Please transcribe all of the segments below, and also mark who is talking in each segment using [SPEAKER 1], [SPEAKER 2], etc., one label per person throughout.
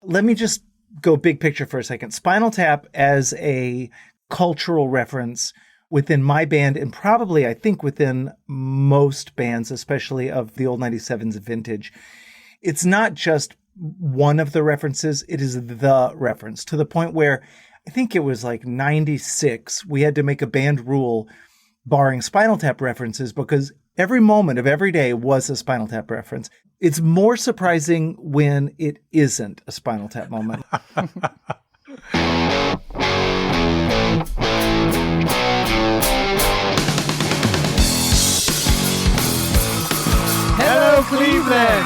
[SPEAKER 1] let me just go big picture for a second. Spinal Tap as a cultural reference within my band, and probably, I think, within most bands, especially of the old 97's vintage. It's not just one of the references, it is the reference, to the point where I think it was like 96, we had to make a band rule barring Spinal Tap references because every moment of every day was a Spinal Tap reference. It's more surprising when it isn't a Spinal Tap moment.
[SPEAKER 2] Hello, Cleveland!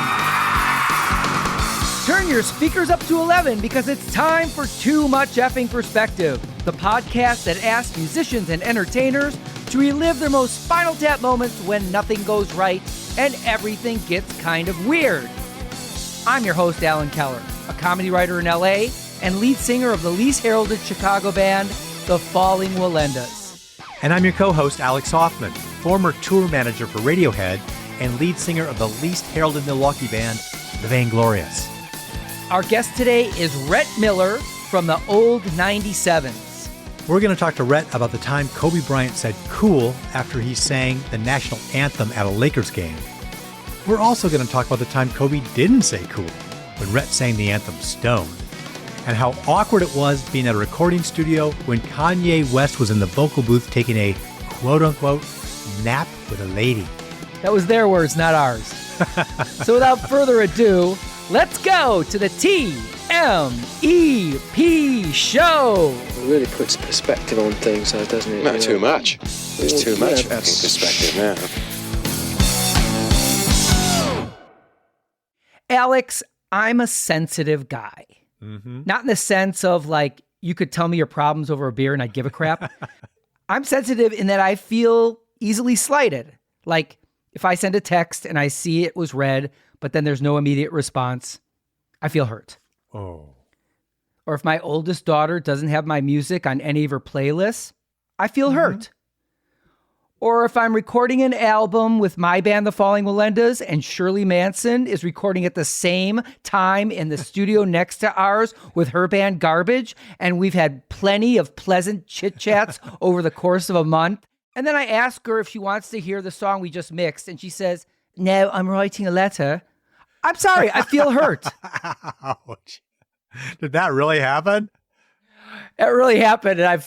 [SPEAKER 2] Turn your speakers up to 11 because it's time for Too Much Effing Perspective, the podcast that asks musicians and entertainers to relive their most Spinal Tap moments when nothing goes right and everything gets kind of weird. I'm your host, Alan Keller, a comedy writer in LA and lead singer of the least heralded Chicago band, The Falling Wallendas.
[SPEAKER 3] And I'm your co-host, Alex Hoffman, former tour manager for Radiohead and lead singer of the least heralded Milwaukee band, The Vainglorious.
[SPEAKER 2] Our guest today is Rhett Miller from the old 97's.
[SPEAKER 3] We're going to talk to Rhett about the time Kobe Bryant said cool after he sang the National Anthem at a Lakers game. We're also going to talk about the time Kobe didn't say cool when Rhett sang the anthem stoned, and how awkward it was being at a recording studio when Kanye West was in the vocal booth taking a quote-unquote nap with a lady.
[SPEAKER 2] That was their words, not ours. So without further ado, let's go to the TMEP show.
[SPEAKER 4] It really puts perspective on things, doesn't it?
[SPEAKER 5] Not too much. There's too much effing perspective now.
[SPEAKER 2] Alex, I'm a sensitive guy. Mm-hmm. Not in the sense of like, you could tell me your problems over a beer and I'd give a crap. I'm sensitive in that I feel easily slighted. Like, if I send a text and I see it was read, but then there's no immediate response, I feel hurt.
[SPEAKER 3] Oh.
[SPEAKER 2] Or if my oldest daughter doesn't have my music on any of her playlists, I feel hurt. Or if I'm recording an album with my band, The Falling Wallendas, and Shirley Manson is recording at the same time in the studio next to ours with her band Garbage, and we've had plenty of pleasant chit-chats over the course of a month. And then I ask her if she wants to hear the song we just mixed, and she says, "No, I'm writing a letter." I'm sorry, I feel hurt.
[SPEAKER 3] Ouch. Did that really happen?
[SPEAKER 2] It really happened, and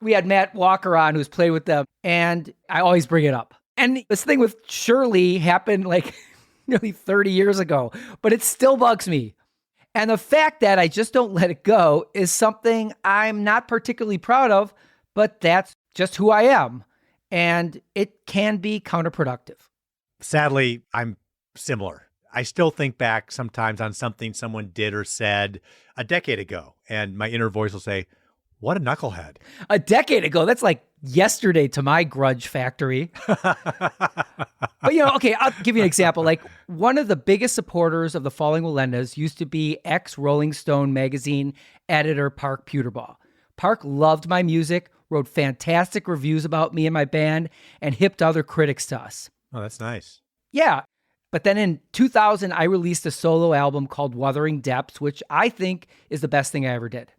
[SPEAKER 2] we had Matt Walker on who's played with them, and I always bring it up. And this thing with Shirley happened like nearly 30 years ago, but it still bugs me. And the fact that I just don't let it go is something I'm not particularly proud of, but that's just who I am. And it can be counterproductive.
[SPEAKER 3] Sadly, I'm similar. I still think back sometimes on something someone did or said a decade ago, and my inner voice will say, what a knucklehead.
[SPEAKER 2] A decade ago, that's like yesterday to my grudge factory. But, okay, I'll give you an example. Like, one of the biggest supporters of the Falling Wallendas used to be ex-Rolling Stone magazine editor Park Puterbaugh. Park loved my music, wrote fantastic reviews about me and my band, and hipped other critics to us.
[SPEAKER 3] Oh, that's nice.
[SPEAKER 2] Yeah. But then in 2000, I released a solo album called Wuthering Depths, which I think is the best thing I ever did.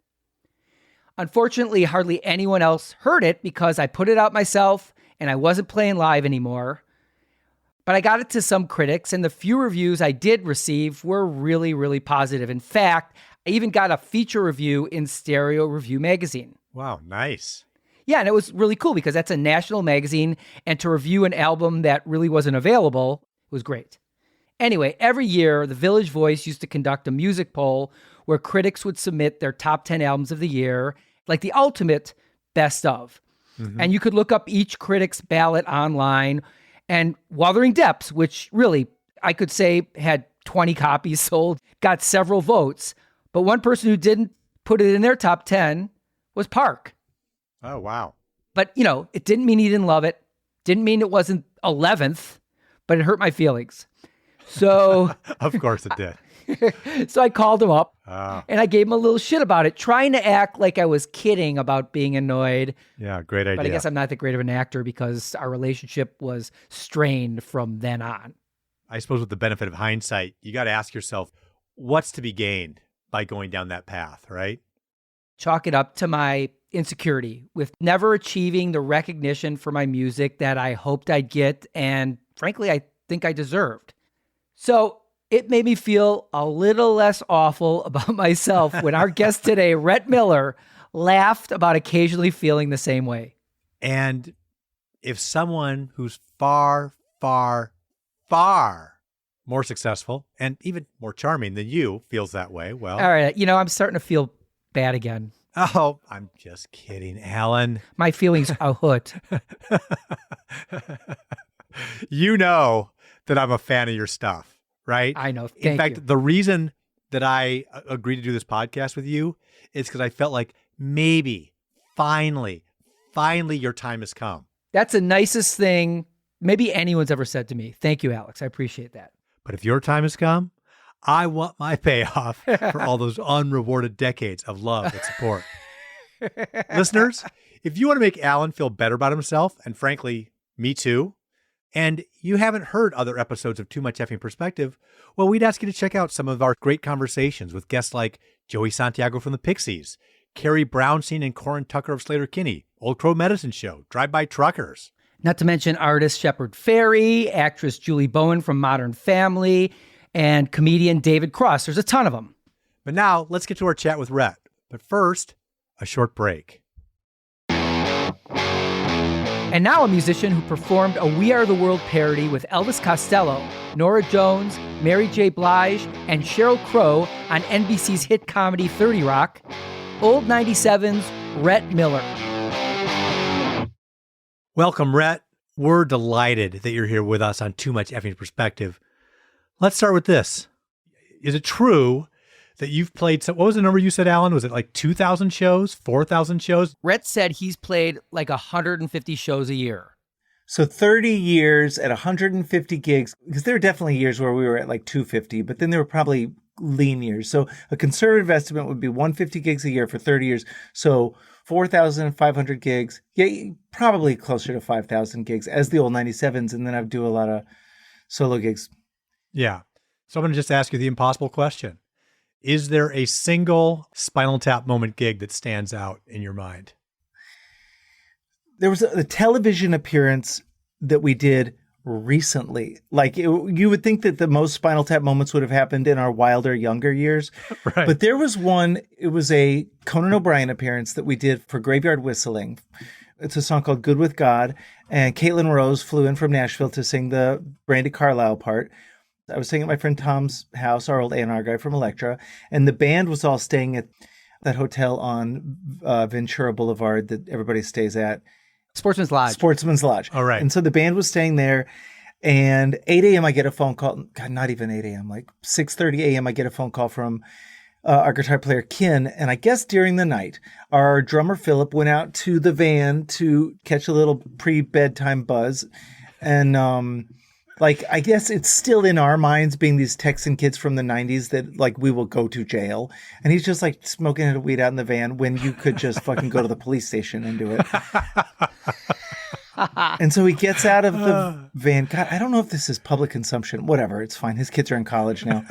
[SPEAKER 2] Unfortunately, hardly anyone else heard it because I put it out myself and I wasn't playing live anymore. But I got it to some critics, and the few reviews I did receive were really, really positive. In fact, I even got a feature review in Stereo Review magazine.
[SPEAKER 3] Wow, nice.
[SPEAKER 2] Yeah, and it was really cool because that's a national magazine, and to review an album that really wasn't available was great. Anyway, every year, the Village Voice used to conduct a music poll where critics would submit their top 10 albums of the year, like the ultimate best of. Mm-hmm. And you could look up each critic's ballot online, and Wuthering Depths, which really, I could say had 20 copies sold, got several votes. But one person who didn't put it in their top 10 was Park.
[SPEAKER 3] Oh, wow.
[SPEAKER 2] But, it didn't mean he didn't love it. Didn't mean it wasn't 11th, but it hurt my feelings. So
[SPEAKER 3] of course it did.
[SPEAKER 2] So I called him up and I gave him a little shit about it, trying to act like I was kidding about being annoyed.
[SPEAKER 3] Yeah, great idea.
[SPEAKER 2] But I guess I'm not that great of an actor because our relationship was strained from then on.
[SPEAKER 3] I suppose with the benefit of hindsight, you got to ask yourself, what's to be gained by going down that path, right?
[SPEAKER 2] Chalk it up to my insecurity with never achieving the recognition for my music that I hoped I'd get, and frankly, I think I deserved. So it made me feel a little less awful about myself when our guest today, Rhett Miller, laughed about occasionally feeling the same way.
[SPEAKER 3] And if someone who's far, far, far more successful and even more charming than you feels that way, well...
[SPEAKER 2] All right, I'm starting to feel bad again.
[SPEAKER 3] Oh, I'm just kidding, Alan.
[SPEAKER 2] My feelings are hurt.
[SPEAKER 3] You know that I'm a fan of your stuff, right?
[SPEAKER 2] I know.
[SPEAKER 3] In fact, the reason that I agreed to do this podcast with you is because I felt like maybe, finally, your time has come.
[SPEAKER 2] That's the nicest thing maybe anyone's ever said to me. Thank you, Alex. I appreciate that.
[SPEAKER 3] But if your time has come, I want my payoff for all those unrewarded decades of love and support. Listeners, if you want to make Alan feel better about himself, and frankly, me too, and you haven't heard other episodes of Too Much Effing Perspective, well, we'd ask you to check out some of our great conversations with guests like Joey Santiago from the Pixies, Carrie Brownstein and Corin Tucker of Slater-Kinney, Old Crow Medicine Show, Drive-By Truckers.
[SPEAKER 2] Not to mention artist Shepard Fairey, actress Julie Bowen from Modern Family, and comedian David Cross. There's a ton of them.
[SPEAKER 3] But now, let's get to our chat with Rhett. But first, a short break.
[SPEAKER 2] And now a musician who performed a We Are the World parody with Elvis Costello, Norah Jones, Mary J. Blige, and Sheryl Crow on NBC's hit comedy 30 Rock, Old 97's Rhett Miller.
[SPEAKER 3] Welcome, Rhett. We're delighted that you're here with us on Too Much Effing Perspective. Let's start with this. Is it true that you've played, what was the number you said, Alan? Was it like 2,000 shows, 4,000 shows?
[SPEAKER 2] Rhett said he's played like 150 shows a year.
[SPEAKER 1] So 30 years at 150 gigs, because there were definitely years where we were at like 250, but then there were probably lean years. So a conservative estimate would be 150 gigs a year for 30 years. So 4,500 gigs. Yeah, probably closer to 5,000 gigs as the old 97's. And then I do a lot of solo gigs.
[SPEAKER 3] Yeah. So I'm going to just ask you the impossible question. Is there a single Spinal Tap moment gig that stands out in your mind?
[SPEAKER 1] There was a television appearance that we did recently. Like you would think that the most Spinal Tap moments would have happened in our wilder, younger years.
[SPEAKER 3] Right.
[SPEAKER 1] But there was one, it was a Conan O'Brien appearance that we did for Graveyard Whistling. It's a song called Good With God. And Caitlin Rose flew in from Nashville to sing the Brandi Carlile part. I was staying at my friend Tom's house, our old A&R guy from Elektra, and the band was all staying at that hotel on Ventura Boulevard that everybody stays at.
[SPEAKER 2] Sportsman's Lodge.
[SPEAKER 1] Sportsman's Lodge.
[SPEAKER 3] All right.
[SPEAKER 1] And so the band was staying there, and 8 a.m. I get a phone call. God, not even 8 a.m. Like 6:30 a.m. I get a phone call from our guitar player Ken, and I guess during the night, our drummer Philip went out to the van to catch a little pre-bedtime buzz, and like, I guess it's still in our minds being these Texan kids from the 90s that, like, we will go to jail. And he's just, like, smoking a weed out in the van when you could just fucking go to the police station and do it. And so he gets out of the van. God, I don't know if this is public consumption. Whatever. It's fine. His kids are in college now.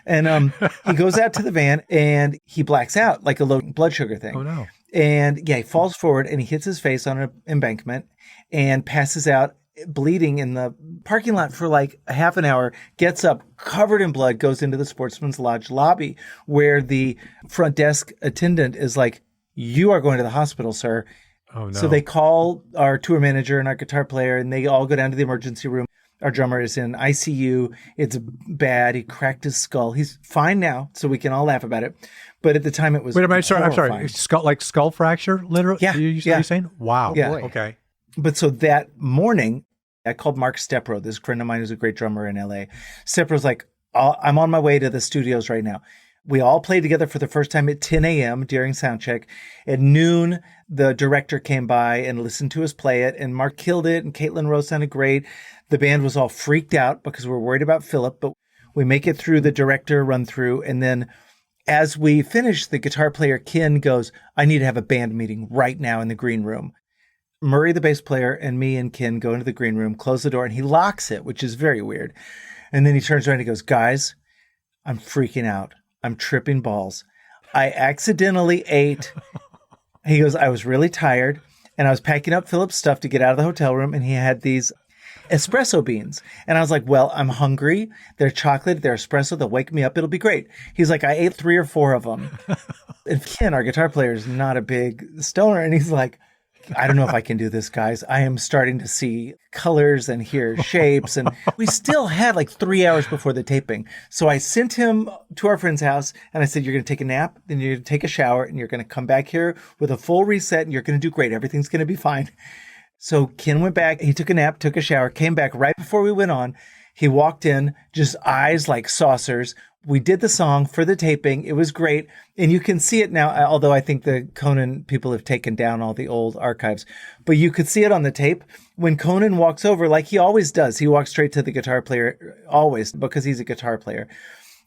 [SPEAKER 1] And he goes out to the van and he blacks out like a low blood sugar thing.
[SPEAKER 3] Oh, no.
[SPEAKER 1] And, yeah, he falls forward and he hits his face on an embankment and passes out, bleeding in the parking lot for like a half an hour, gets up covered in blood, goes into the Sportsman's Lodge lobby where the front desk attendant is like, "You are going to the hospital, sir."
[SPEAKER 3] Oh, no.
[SPEAKER 1] So they call our tour manager and our guitar player and they all go down to the emergency room. Our drummer is in ICU. It's bad. He cracked his skull. He's fine now, so we can all laugh about it. But at the time it was
[SPEAKER 3] Wait a minute. I'm sorry.
[SPEAKER 1] horrifying.
[SPEAKER 3] Skull fracture, literally?
[SPEAKER 1] Yeah.
[SPEAKER 3] You're saying? Wow.
[SPEAKER 1] Yeah.
[SPEAKER 3] Okay.
[SPEAKER 1] But so that morning, I called Mark Stepro, this friend of mine who's a great drummer in LA. Stepro's like, I'm on my way to the studios right now. We all played together for the first time at 10 a.m. during sound check. At noon, the director came by and listened to us play it, and Mark killed it, and Caitlin Rose sounded great. The band was all freaked out because we're worried about Philip, but we make it through the director run through, and then as we finish, the guitar player Ken goes, "I need to have a band meeting right now in the green room." Murray, the bass player, and me and Ken go into the green room, close the door, and he locks it, which is very weird. And then he turns around and he goes, "Guys, I'm freaking out. I'm tripping balls. I accidentally ate. He goes, I was really tired and I was packing up Philip's stuff to get out of the hotel room, and he had these espresso beans. And I was like, well, I'm hungry. They're chocolate. They're espresso. They'll wake me up. It'll be great. He's like, I ate 3 or 4 of them. And Ken, our guitar player, is not a big stoner. And he's like, I don't know if I can do this, guys. I am starting to see colors and hear shapes. And we still had like 3 hours before the taping. So I sent him to our friend's house and I said, you're going to take a nap, then you're going to take a shower, and you're going to come back here with a full reset, and you're going to do great. Everything's going to be fine. So Ken went back. He took a nap, took a shower, came back right before we went on. He walked in, just eyes like saucers. We did the song for the taping. It was great. And you can see it now, although I think the Conan people have taken down all the old archives. But you could see it on the tape. When Conan walks over, like he always does, he walks straight to the guitar player, always, because he's a guitar player.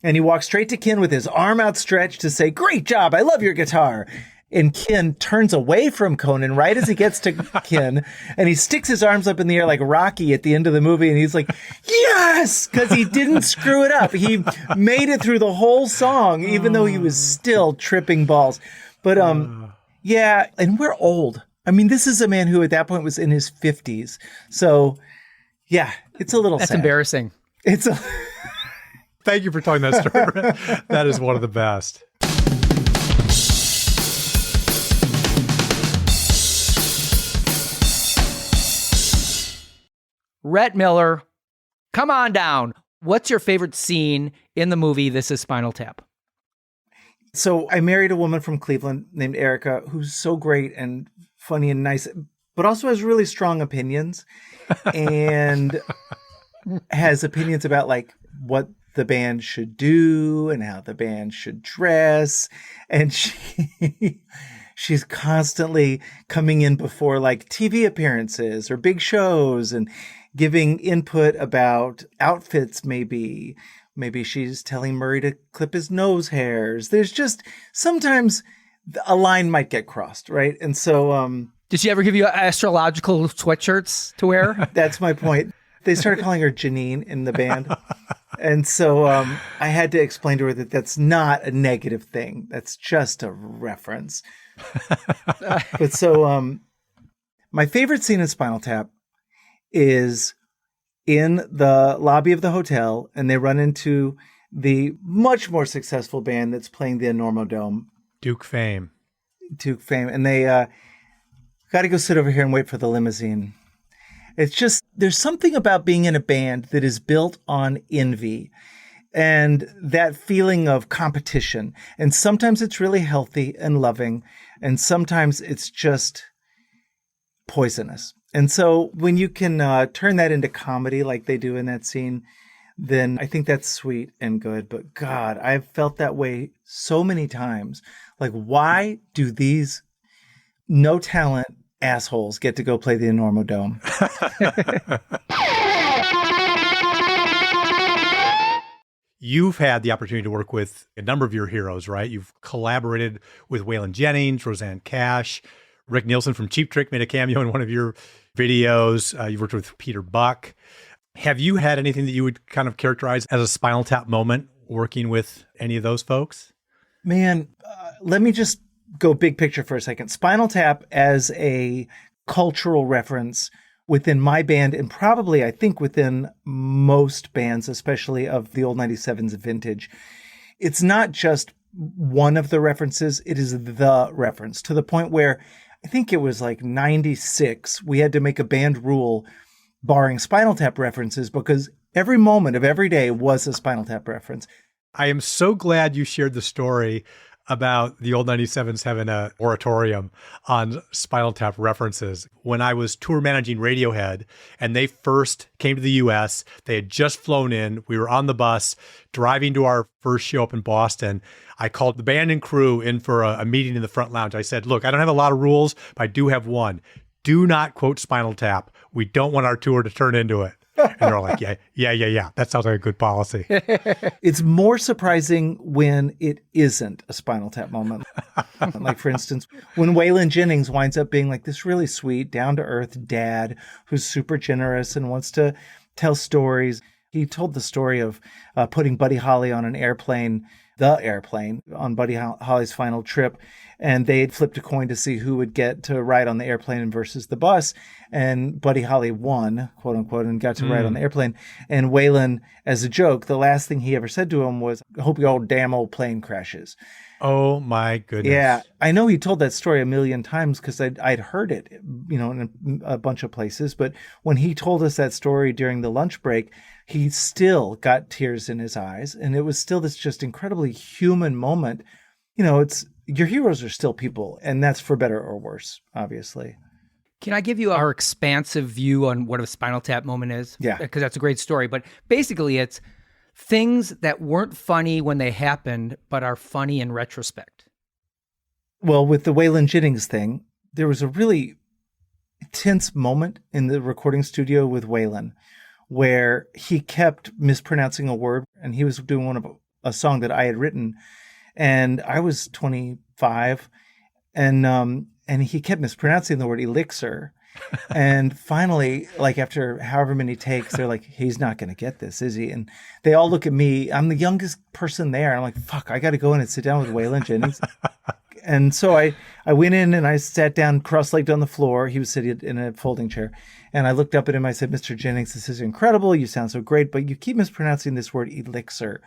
[SPEAKER 1] And he walks straight to Ken with his arm outstretched to say, great job, I love your guitar. And Ken turns away from Conan right as he gets to Ken, and he sticks his arms up in the air like Rocky at the end of the movie, and he's like, yes, because he didn't screw it up. He made it through the whole song, even though he was still tripping balls. But yeah, and we're old. I mean, this is a man who at that point was in his 50s. So yeah, it's a little
[SPEAKER 2] That's
[SPEAKER 1] sad.
[SPEAKER 2] embarrassing.
[SPEAKER 1] It's a
[SPEAKER 3] Thank you for telling that story. That is one of the best.
[SPEAKER 2] Rhett Miller, come on down. What's your favorite scene in the movie This Is Spinal Tap?
[SPEAKER 1] So I married a woman from Cleveland named Erica, who's so great and funny and nice, but also has really strong opinions and has opinions about like what the band should do and how the band should dress. And she's constantly coming in before like TV appearances or big shows and giving input about outfits. Maybe she's telling Murray to clip his nose hairs. There's just sometimes a line might get crossed, right? And so
[SPEAKER 2] did she ever give you astrological sweatshirts to wear?
[SPEAKER 1] that's my point. They started calling her Janine in the band. And so I had to explain to her that that's not a negative thing. That's just a reference. But so my favorite scene in Spinal Tap is in the lobby of the hotel, and they run into the much more successful band that's playing the Enormo Dome.
[SPEAKER 3] Duke Fame.
[SPEAKER 1] And they got to go sit over here and wait for the limousine. It's just, there's something about being in a band that is built on envy and that feeling of competition. And sometimes it's really healthy and loving, and sometimes it's just poisonous. And so when you can turn that into comedy like they do in that scene, then I think that's sweet and good. But God, I've felt that way so many times. Like, why do these no talent assholes get to go play the Enormo Dome?
[SPEAKER 3] You've had the opportunity to work with a number of your heroes, right? You've collaborated with Waylon Jennings, Roseanne Cash, Rick Nielsen from Cheap Trick made a cameo in one of your videos. You've worked with Peter Buck. Have you had anything that you would kind of characterize as a Spinal Tap moment working with any of those folks?
[SPEAKER 1] Man, let me just go big picture for a second. Spinal Tap as a cultural reference within my band, and probably I think within most bands, especially of the old 97's vintage, it's not just one of the references, it is the reference, to the point where I think it was like 96, we had to make a band rule barring Spinal Tap references because every moment of every day was a Spinal Tap reference.
[SPEAKER 3] I am so glad you shared the story about the old 97's having an oratorium on Spinal Tap references. When I was tour managing Radiohead and they first came to the US, they had just flown in. We were on the bus driving to our first show up in Boston. I called the band and crew in for a meeting in the front lounge. I said, look, I don't have a lot of rules, but I do have one. Do not quote Spinal Tap. We don't want our tour to turn into it. And they're like, yeah. That sounds like a good policy.
[SPEAKER 1] It's more surprising when it isn't a Spinal Tap moment. Like, for instance, when Waylon Jennings winds up being like this really sweet, down-to-earth dad who's super generous and wants to tell stories. He told the story of putting Buddy Holly on an airplane the airplane on Buddy Holly's final trip. And they had flipped a coin to see who would get to ride on the airplane versus the bus. And Buddy Holly won, quote unquote, and got to ride on the airplane. And Waylon, as a joke, the last thing he ever said to him was, "I hope your damn old plane crashes."
[SPEAKER 3] Oh my goodness.
[SPEAKER 1] Yeah. I know he told that story a million times because I'd heard it, in a bunch of places. But when he told us that story during the lunch break, he still got tears in his eyes. And it was still this just incredibly human moment. It's your heroes are still people, and that's for better or worse, obviously.
[SPEAKER 2] Can I give you our expansive view on what a Spinal Tap moment is?
[SPEAKER 1] Yeah.
[SPEAKER 2] Because that's a great story. But basically, it's things that weren't funny when they happened, but are funny in retrospect.
[SPEAKER 1] Well, with the Waylon Jennings thing, there was a really tense moment in the recording studio with Waylon where he kept mispronouncing a word, and he was doing a song that I had written. And I was 25, and he kept mispronouncing the word elixir. And finally, like after however many takes, they're like, "He's not going to get this, is he?" And they all look at me. I'm the youngest person there. I'm like, "Fuck, I got to go in and sit down with Waylon Jennings." And so I went in and I sat down cross-legged on the floor. He was sitting in a folding chair. And I looked up at him. I said, "Mr. Jennings, this is incredible. You sound so great, but you keep mispronouncing this word elixir."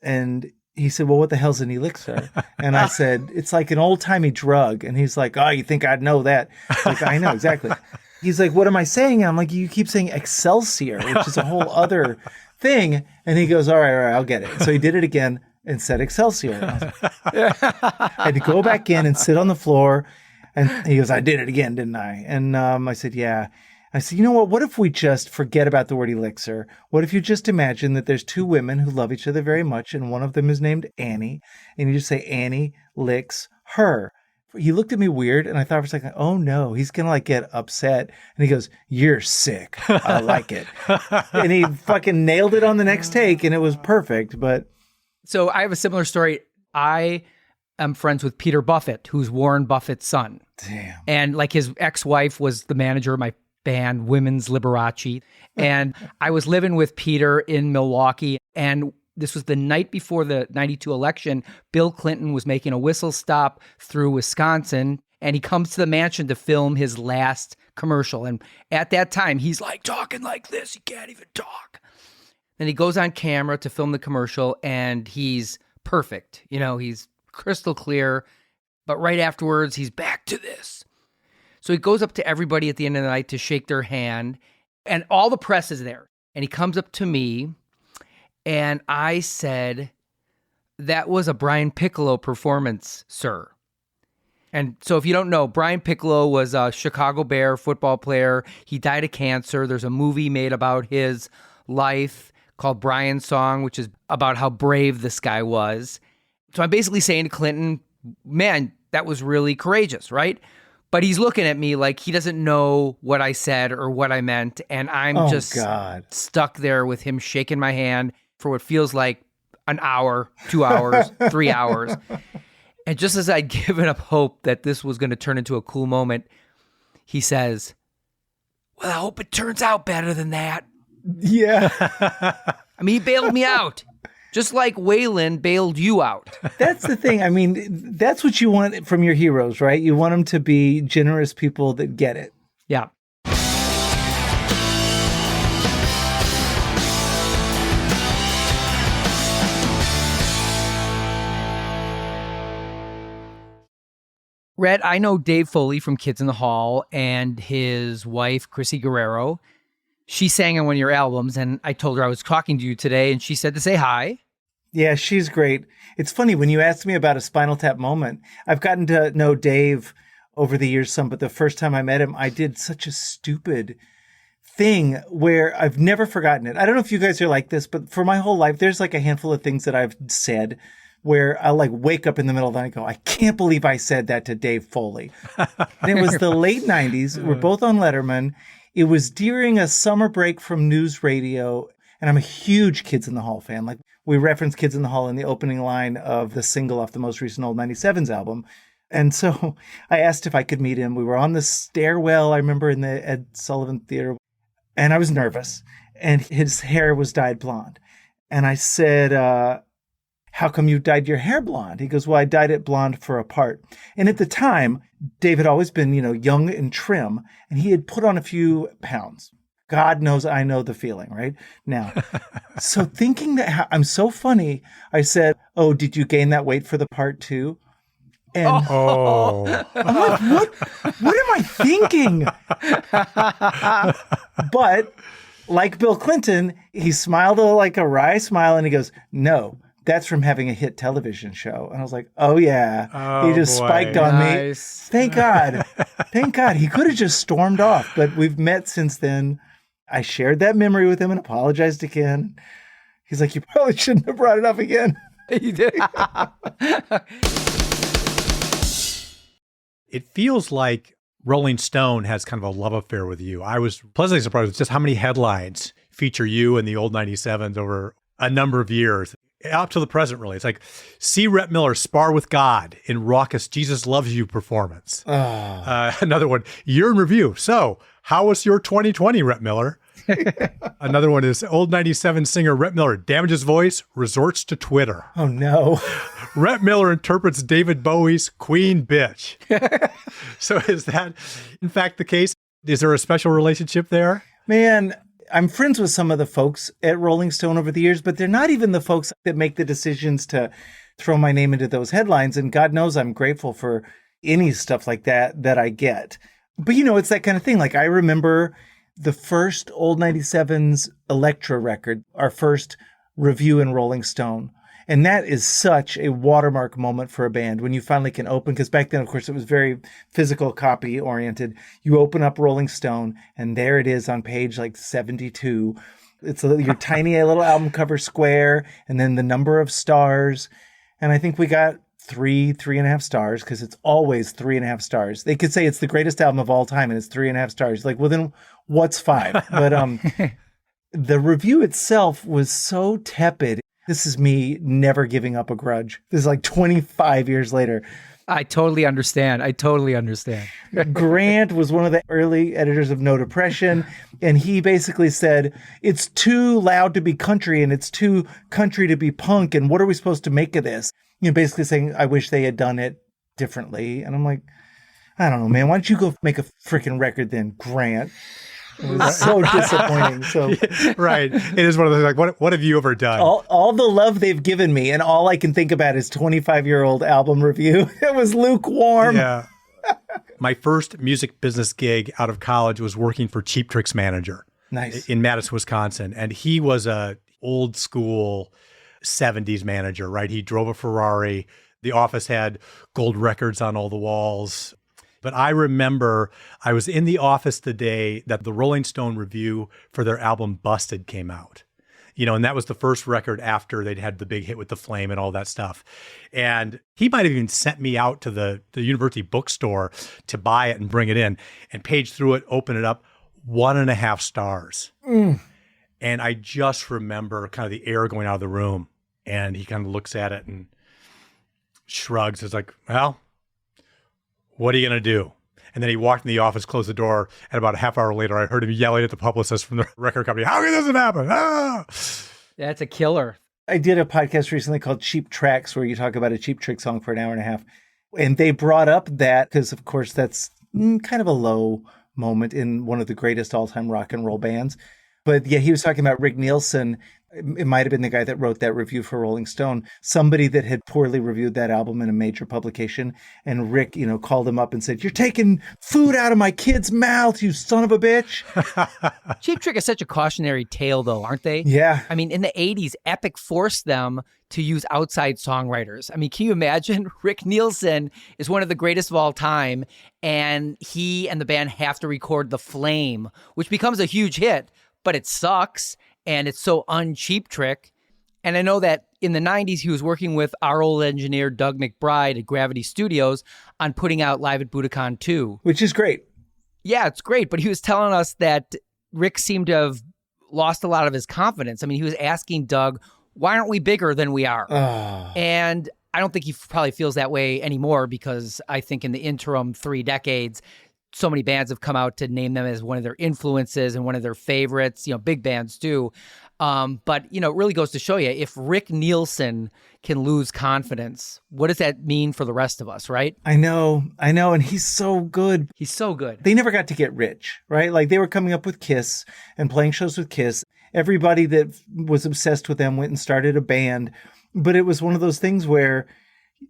[SPEAKER 1] And he said, "Well, what the hell's an elixir?" And I said, "It's like an old-timey drug." And he's like, "Oh, you think I'd know that?" Like, I know, exactly. He's like, "What am I saying?" And I'm like, "You keep saying Excelsior," which is a whole other thing. And he goes, all right, I'll get it. So he did it again and said Excelsior. And I was like, I had to go back in and sit on the floor. And he goes, "I did it again, didn't I?" And I said, "Yeah." I said, "You know what? What if we just forget about the word elixir? What if you just imagine that there's two women who love each other very much, and one of them is named Annie, and you just say Annie licks her." He looked at me weird, and I thought for a second, oh no, he's going to get upset. And he goes, "You're sick. I like it." And he fucking nailed it on the next take, and it was perfect. But
[SPEAKER 2] So I have a similar story. I am friends with Peter Buffett, who's Warren Buffett's son.
[SPEAKER 1] damn.
[SPEAKER 2] And his ex-wife was the manager of my band, Women's Liberace. And I was living with Peter in Milwaukee. And this was the night before the 92 election. Bill Clinton was making a whistle stop through Wisconsin. And he comes to the mansion to film his last commercial. And at that time, he's talking like this. He can't even talk. Then he goes on camera to film the commercial. And he's perfect. He's crystal clear. But right afterwards, he's back to this. So he goes up to everybody at the end of the night to shake their hand, and all the press is there. And he comes up to me, and I said, "That was a Brian Piccolo performance, sir." And so if you don't know, Brian Piccolo was a Chicago Bear football player. He died of cancer. There's a movie made about his life called Brian's Song, which is about how brave this guy was. So I'm basically saying to Clinton, man, that was really courageous, right? But he's looking at me like he doesn't know what I said or what I meant. And I'm stuck there with him shaking my hand for what feels like an hour, 2 hours, 3 hours. And just as I'd given up hope that this was going to turn into a cool moment, he says, "Well, I hope it turns out better than that."
[SPEAKER 1] Yeah.
[SPEAKER 2] I mean, he bailed me out. Just like Waylon bailed you out.
[SPEAKER 1] That's the thing. I mean, that's what you want from your heroes, right? You want them to be generous people that get it.
[SPEAKER 2] Yeah. Rhett, I know Dave Foley from Kids in the Hall and his wife, Chrissy Guerrero. She sang on one of your albums, and I told her I was talking to you today, and she said to say hi.
[SPEAKER 1] Yeah, she's great. It's funny, when you asked me about a Spinal Tap moment, I've gotten to know Dave over the years some, but the first time I met him, I did such a stupid thing where I've never forgotten it. I don't know if you guys are like this, but for my whole life, there's a handful of things that I've said where I'll wake up in the middle of the night and go, "I can't believe I said that to Dave Foley." And it was the late 90s. We're both on Letterman. It was during a summer break from news radio, and I'm a huge Kids in the Hall fan. We reference Kids in the Hall in the opening line of the single off the most recent old 97's album. And so I asked if I could meet him. We were on the stairwell, I remember, in the Ed Sullivan Theater, and I was nervous, and his hair was dyed blonde. And I said, how come you dyed your hair blonde? He goes, well, I dyed it blonde for a part. And at the time, Dave had always been, young and trim, and he had put on a few pounds. God knows I know the feeling, right? Now, so thinking that I'm so funny, I said, oh, did you gain that weight for the part too? And I'm like, what am I thinking? But like Bill Clinton, he smiled like a wry smile and he goes, no, that's from having a hit television show. And I was like, oh yeah, he just spiked on me. Thank God. Thank God. He could have just stormed off, but we've met since then. I shared that memory with him and apologized again. He's like, you probably shouldn't have brought it up again.
[SPEAKER 2] You did.
[SPEAKER 3] It feels like Rolling Stone has kind of a love affair with you. I was pleasantly surprised with just how many headlines feature you and the old 97s over a number of years, up to the present, really. It's like, see Rhett Miller spar with God in raucous Jesus Loves You performance. Another one, year in review. So, how was your 2020, Rhett Miller? Another one is old 97 singer Rhett Miller damages voice, resorts to Twitter.
[SPEAKER 1] Oh, no.
[SPEAKER 3] Rhett Miller interprets David Bowie's Queen Bitch. So is that, in fact, the case? Is there a special relationship there?
[SPEAKER 1] Man, I'm friends with some of the folks at Rolling Stone over the years, but they're not even the folks that make the decisions to throw my name into those headlines. And God knows I'm grateful for any stuff like that I get. But, it's that kind of thing. Like, I remember the first old 97's Electra record, our first review in Rolling Stone. And that is such a watermark moment for a band when you finally can open, because back then, of course, it was very physical copy oriented. You open up Rolling Stone and there it is on page like 72. It's your tiny little album cover square and then the number of stars. And I think we got 3.5 stars, because it's always 3.5 stars. They could say it's the greatest album of all time and it's 3.5 stars. Like, well, then what's 5? But the review itself was so tepid. This is me never giving up a grudge. This is like 25 years later.
[SPEAKER 2] I totally understand.
[SPEAKER 1] Grant was one of the early editors of No Depression, and he basically said, it's too loud to be country and it's too country to be punk, and what are we supposed to make of this? Basically saying, I wish they had done it differently. And I'm like, I don't know, man. Why don't you go make a freaking record then, Grant? It was so disappointing. So
[SPEAKER 3] right. It is one of those, like, what have you ever done?
[SPEAKER 1] All the love they've given me, and all I can think about is 25-year-old album review. It was lukewarm.
[SPEAKER 3] Yeah. My first music business gig out of college was working for Cheap Trick's manager.
[SPEAKER 1] Nice.
[SPEAKER 3] In Madison, Wisconsin. And he was a old school 70s manager, right? He drove a Ferrari. The office had gold records on all the walls. But I remember I was in the office the day that the Rolling Stone review for their album Busted came out. And that was the first record after they'd had the big hit with The Flame and all that stuff. And he might have even sent me out to the university bookstore to buy it and bring it in and page through it, open it up, 1.5 stars. And I just remember kind of the air going out of the room. And he kind of looks at it and shrugs. It's like, well, what are you going to do? And then he walked in the office, closed the door, and about a half hour later, I heard him yelling at the publicist from the record company, how can this happen? Ah!
[SPEAKER 2] That's a killer.
[SPEAKER 1] I did a podcast recently called Cheap Tracks, where you talk about a Cheap Trick song for an hour and a half. And they brought up that, because of course that's kind of a low moment in one of the greatest all-time rock and roll bands. But yeah, he was talking about Rick Nielsen. It might have been the guy that wrote that review for Rolling Stone, somebody that had poorly reviewed that album in a major publication. And Rick, called him up and said, you're taking food out of my kid's mouth, you son of a bitch.
[SPEAKER 2] Cheap Trick is such a cautionary tale, though, aren't they?
[SPEAKER 1] Yeah.
[SPEAKER 2] I mean, in the 80s, Epic forced them to use outside songwriters. I mean, can you imagine? Rick Nielsen is one of the greatest of all time, and he and the band have to record The Flame, which becomes a huge hit, but it sucks. And it's so un-Cheap Trick. And I know that in the 90s, he was working with our old engineer, Doug McBride at Gravity Studios on putting out Live at Budokan 2.
[SPEAKER 1] Which is great.
[SPEAKER 2] Yeah, it's great. But he was telling us that Rick seemed to have lost a lot of his confidence. I mean, he was asking Doug, why aren't we bigger than we are? And I don't think he probably feels that way anymore, because I think in the interim 3 decades, so many bands have come out to name them as one of their influences and one of their favorites, big bands too. But, it really goes to show you, if Rick Nielsen can lose confidence, what does that mean for the rest of us, right?
[SPEAKER 1] I know. And he's so good.
[SPEAKER 2] He's so good.
[SPEAKER 1] They never got to get rich, right? Like they were coming up with Kiss and playing shows with Kiss. Everybody that was obsessed with them went and started a band. But it was one of those things where,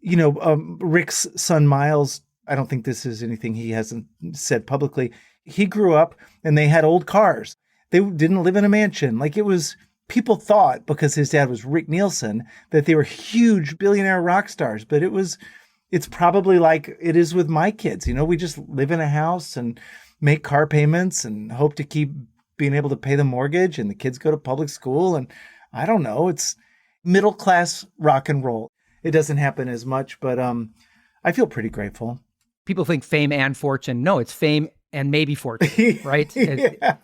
[SPEAKER 1] Rick's son, Miles, I don't think this is anything he hasn't said publicly. He grew up and they had old cars. They didn't live in a mansion. Like it was, people thought because his dad was Rick Nielsen that they were huge billionaire rock stars. But it's probably like it is with my kids. We just live in a house and make car payments and hope to keep being able to pay the mortgage, and the kids go to public school. And I don't know, it's middle class rock and roll. It doesn't happen as much, but I feel pretty grateful.
[SPEAKER 2] People think fame and fortune. No, it's fame and maybe fortune, right?
[SPEAKER 1] Yeah.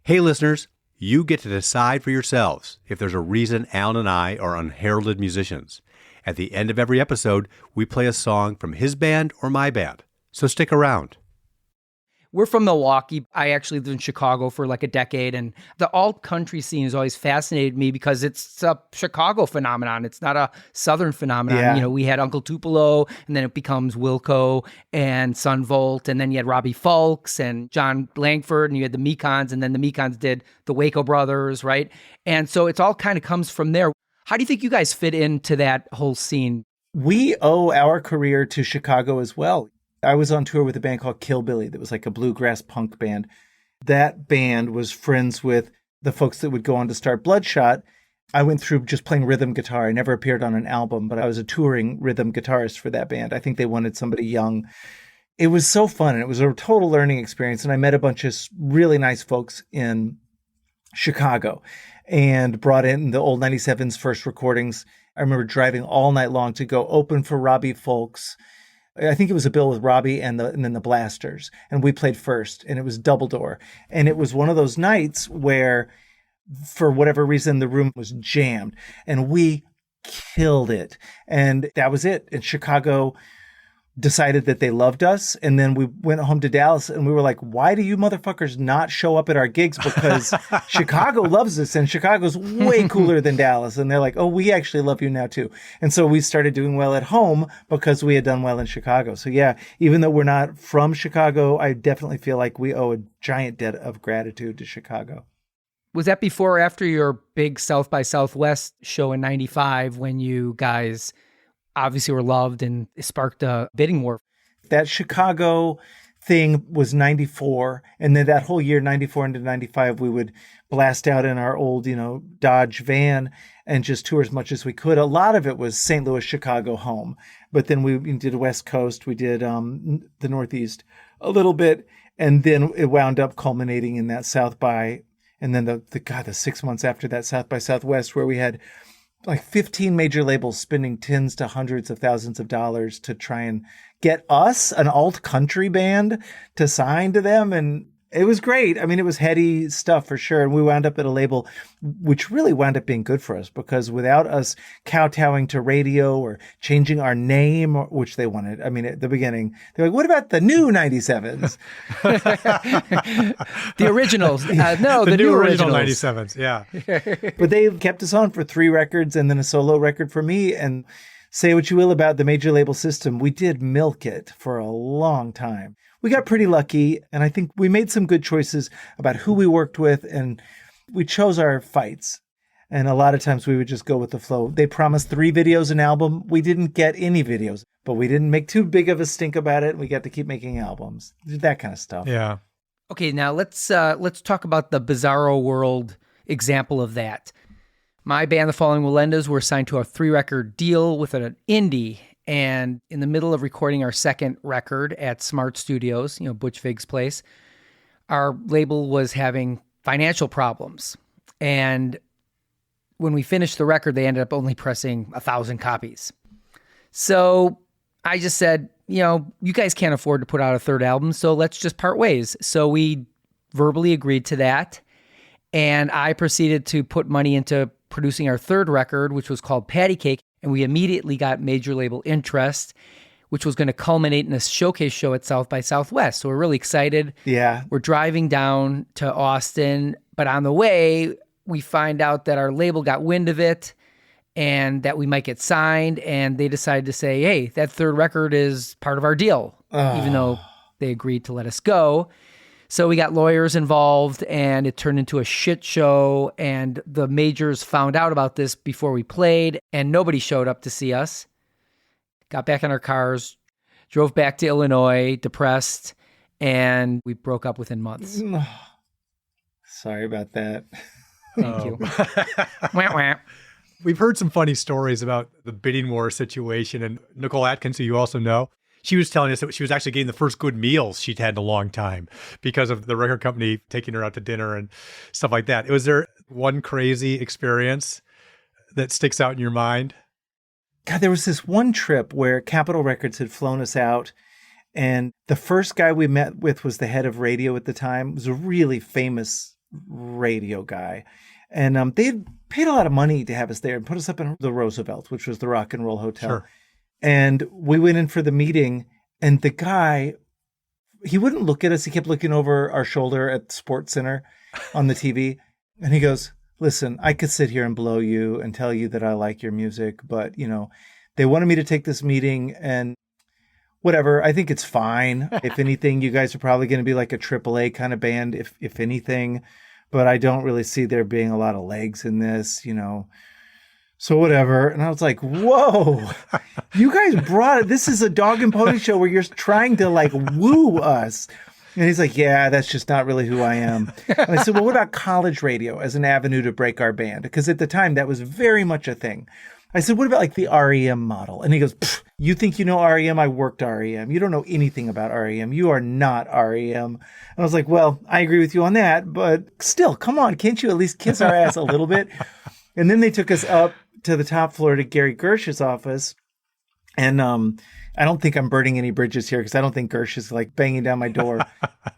[SPEAKER 3] Hey, listeners, you get to decide for yourselves if there's a reason Alan and I are unheralded musicians. At the end of every episode, we play a song from his band or my band. So stick around.
[SPEAKER 2] We're from Milwaukee. I actually lived in Chicago for like a decade, and the alt country scene has always fascinated me because it's a Chicago phenomenon. It's not a Southern phenomenon.
[SPEAKER 1] Yeah.
[SPEAKER 2] We had Uncle Tupelo, and then it becomes Wilco and Son Volt, and then you had Robbie Fulks and John Langford, and you had the Mekons, and then the Mekons did the Waco Brothers, right? And so it's all kind of comes from there. How do you think you guys fit into that whole scene?
[SPEAKER 1] We owe our career to Chicago as well. I was on tour with a band called Kill Billy that was like a bluegrass punk band. That band was friends with the folks that would go on to start Bloodshot. I went through just playing rhythm guitar. I never appeared on an album, but I was a touring rhythm guitarist for that band. I think they wanted somebody young. It was so fun, and it was a total learning experience. And I met a bunch of really nice folks in Chicago and brought in the old 97's first recordings. I remember driving all night long to go open for Robbie Fulks. I think it was a bill with Robbie and then the Blasters. And we played first, and it was double door. And it was one of those nights where, for whatever reason, the room was jammed, and we killed it. And that was it. And Chicago decided that they loved us. And then we went home to Dallas, and we were like, why do you motherfuckers not show up at our gigs? Because Chicago loves us, and Chicago's way cooler than Dallas. And they're like, oh, we actually love you now too. And so we started doing well at home because we had done well in Chicago. So yeah, even though we're not from Chicago, I definitely feel like we owe a giant debt of gratitude to Chicago.
[SPEAKER 2] Was that before or after your big South by Southwest show in 95 when you guys obviously were loved and sparked a bidding war?
[SPEAKER 1] That Chicago thing was 94. And then that whole year, 94 into 95, we would blast out in our old, Dodge van and just tour as much as we could. A lot of it was St. Louis, Chicago, home. But then we did West Coast. We did the Northeast a little bit. And then it wound up culminating in that South by. And then the 6 months after that South by Southwest, where we had like 15 major labels spending tens to hundreds of thousands of dollars to try and get us, an alt country band, to sign to them. And it was great. I mean, it was heady stuff for sure. And we wound up at a label which really wound up being good for us, because without us kowtowing to radio or changing our name, which they wanted. I mean, at the beginning, they're like, what about the new 97's?
[SPEAKER 2] The originals. No, the new
[SPEAKER 3] original
[SPEAKER 2] originals.
[SPEAKER 3] 97's. Yeah.
[SPEAKER 1] But they kept us on for 3 records and then a solo record for me. And say what you will about the major label system, we did milk it for a long time. We got pretty lucky, and I think we made some good choices about who we worked with, and we chose our fights. And a lot of times we would just go with the flow. They promised 3 videos an album. We didn't get any videos, but we didn't make too big of a stink about it. We got to keep making albums, that kind of stuff.
[SPEAKER 3] Yeah.
[SPEAKER 2] Okay, now let's talk about the Bizarro World example of that. My band, the Falling Walendas, were signed to a 3-record deal with an indie. And in the middle of recording our second record at Smart Studios, Butch Vig's place, our label was having financial problems. And when we finished the record, they ended up only pressing 1,000 copies. So I just said, you guys can't afford to put out a third album, so let's just part ways. So we verbally agreed to that. And I proceeded to put money into producing our third record, which was called Patty Cake. And we immediately got major label interest, which was going to culminate in a showcase show at South by Southwest. So we're really excited.
[SPEAKER 1] Yeah.
[SPEAKER 2] We're driving down to Austin, but on the way, we find out that our label got wind of it and that we might get signed. And they decided to say, hey, that third record is part of our deal, even though they agreed to let us go. So we got lawyers involved and it turned into a shit show. And the majors found out about this before we played and nobody showed up to see us. Got back in our cars, drove back to Illinois, depressed, and we broke up within months.
[SPEAKER 1] Sorry about that.
[SPEAKER 2] Thank you. Wah, wah.
[SPEAKER 3] We've heard some funny stories about the bidding war situation. And Nicole Atkins, who you also know, she was telling us that she was actually getting the first good meals she'd had in a long time because of the record company taking her out to dinner and stuff like that. Was there one crazy experience that sticks out in your mind?
[SPEAKER 1] God, there was this one trip where Capitol Records had flown us out, and the first guy we met with was the head of radio at the time. It was a really famous radio guy. And they had paid a lot of money to have us there and put us up in the Roosevelt, which was the rock and roll hotel.
[SPEAKER 3] Sure.
[SPEAKER 1] And we went in for the meeting, and the guy, he wouldn't look at us. He kept looking over our shoulder at Sports Center on the TV. And he goes, listen, I could sit here and blow you and tell you that I like your music, but, they wanted me to take this meeting and whatever. I think it's fine. If anything, you guys are probably going to be like a AAA kind of band, if anything, but I don't really see there being a lot of legs in this, So whatever. And I was like, whoa, you guys brought it. This is a dog and pony show where you're trying to like woo us. And he's like, yeah, that's just not really who I am. And I said, well, what about college radio as an avenue to break our band? Because at the time that was very much a thing. I said, what about like the REM model? And he goes, you think you know REM? I worked REM. You don't know anything about REM. You are not REM. And I was like, well, I agree with you on that, but still, come on. Can't you at least kiss our ass a little bit? And then they took us up to the top floor to Gary Gersh's office. And I don't think I'm burning any bridges here because I don't think Gersh is like banging down my door.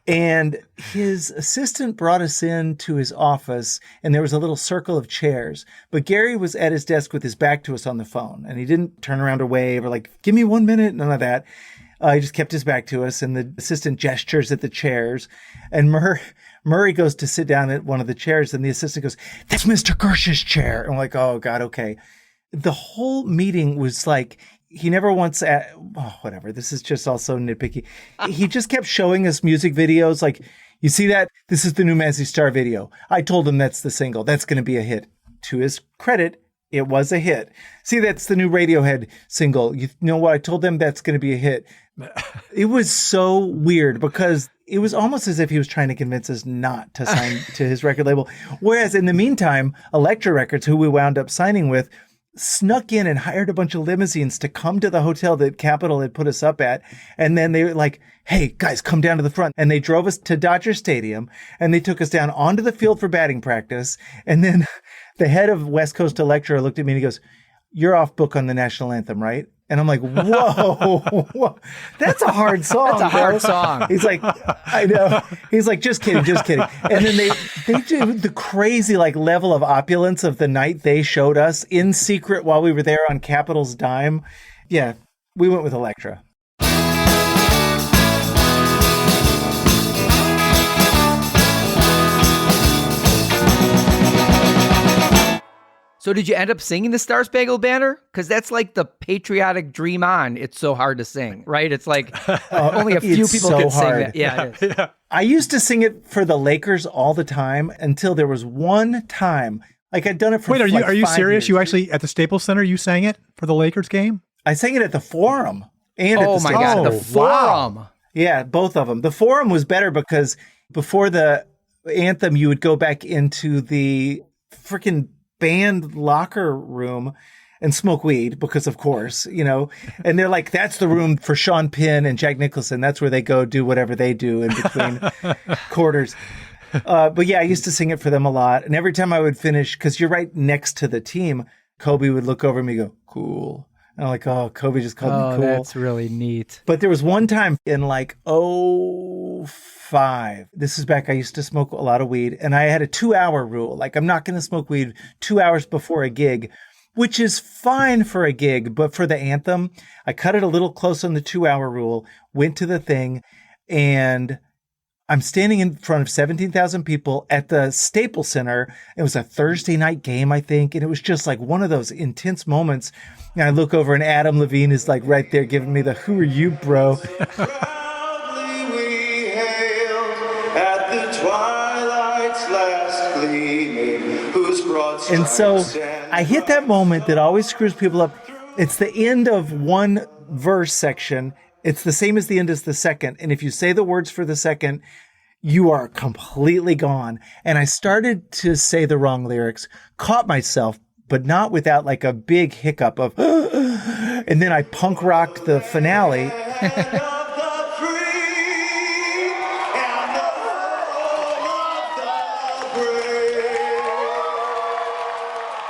[SPEAKER 1] And his assistant brought us into his office and there was a little circle of chairs. But Gary was at his desk with his back to us on the phone. And he didn't turn around or wave or like, give me 1 minute, none of that. He just kept his back to us and the assistant gestures at the chairs. And Murray goes to sit down at one of the chairs and the assistant goes, that's Mr. Gersh's chair. And I'm like, oh God, okay. The whole meeting was like, he never once, whatever. This is just also nitpicky. He just kept showing us music videos. Like, you see that? This is the new Mazzy Star video. I told him that's the single. That's going to be a hit. To his credit, it was a hit. See, that's the new Radiohead single. You know what? I told them that's going to be a hit. It was so weird because it was almost as if he was trying to convince us not to sign to his record label. Whereas in the meantime, Elektra Records, who we wound up signing with, snuck in and hired a bunch of limousines to come to the hotel that Capitol had put us up at. And then they were like, hey, guys, come down to the front. And they drove us to Dodger Stadium and they took us down onto the field for batting practice. And then the head of West Coast Elektra looked at me and he goes, you're off book on the National Anthem, right? And I'm like, whoa, that's a hard song.
[SPEAKER 2] That's a hard song.
[SPEAKER 1] He's like, I know. He's like, just kidding. And then they did the crazy like level of opulence of the night they showed us in secret while we were there on Capitol's dime. Yeah, we went with Elektra.
[SPEAKER 2] So did you end up singing the Star Spangled Banner? Because that's like the patriotic dream on. It's so hard to sing, right? It's like only a few people
[SPEAKER 1] so
[SPEAKER 2] can sing
[SPEAKER 1] hard.
[SPEAKER 2] that. Yeah, it is.
[SPEAKER 3] Yeah.
[SPEAKER 1] I used to sing it for the Lakers all the time until there was one time. Like I'd done it for
[SPEAKER 3] Wait, are you
[SPEAKER 1] 5
[SPEAKER 3] serious?
[SPEAKER 1] years.
[SPEAKER 3] You actually, at the Staples Center, you sang it for the Lakers game?
[SPEAKER 1] I sang it at the Forum and at the
[SPEAKER 2] Oh my
[SPEAKER 1] Staples
[SPEAKER 2] God,
[SPEAKER 1] Center.
[SPEAKER 2] the Forum.
[SPEAKER 1] Yeah, both of them. The Forum was better because before the anthem, you would go back into the freaking band locker room and smoke weed because of course, and they're like, that's the room for Sean Penn and Jack Nicholson. That's where they go do whatever they do in between quarters. But yeah, I used to sing it for them a lot. And every time I would finish, because you're right next to the team, Kobe would look over at me and go, cool. And I'm like, oh, Kobe just called me cool.
[SPEAKER 2] That's really neat.
[SPEAKER 1] But there was one time in like, 2005. This is back, I used to smoke a lot of weed, and I had a 2-hour rule. Like, I'm not going to smoke weed 2 hours before a gig, which is fine for a gig, but for the anthem, I cut it a little close on the 2-hour rule, went to the thing, and I'm standing in front of 17,000 people at the Staples Center. It was a Thursday night game, I think, and it was just like one of those intense moments. And I look over and Adam Levine is like right there giving me the, "Who are you, bro?"
[SPEAKER 6] Proudly we hailed at the twilight's last gleaming, whose broad
[SPEAKER 1] And so
[SPEAKER 6] stripes
[SPEAKER 1] I hit that moment that always screws people up. It's the end of one verse section. It's the same as the end as the second. And if you say the words for the second, you are completely gone. And I started to say the wrong lyrics, caught myself, but not without like a big hiccup of, and then I punk rocked the finale.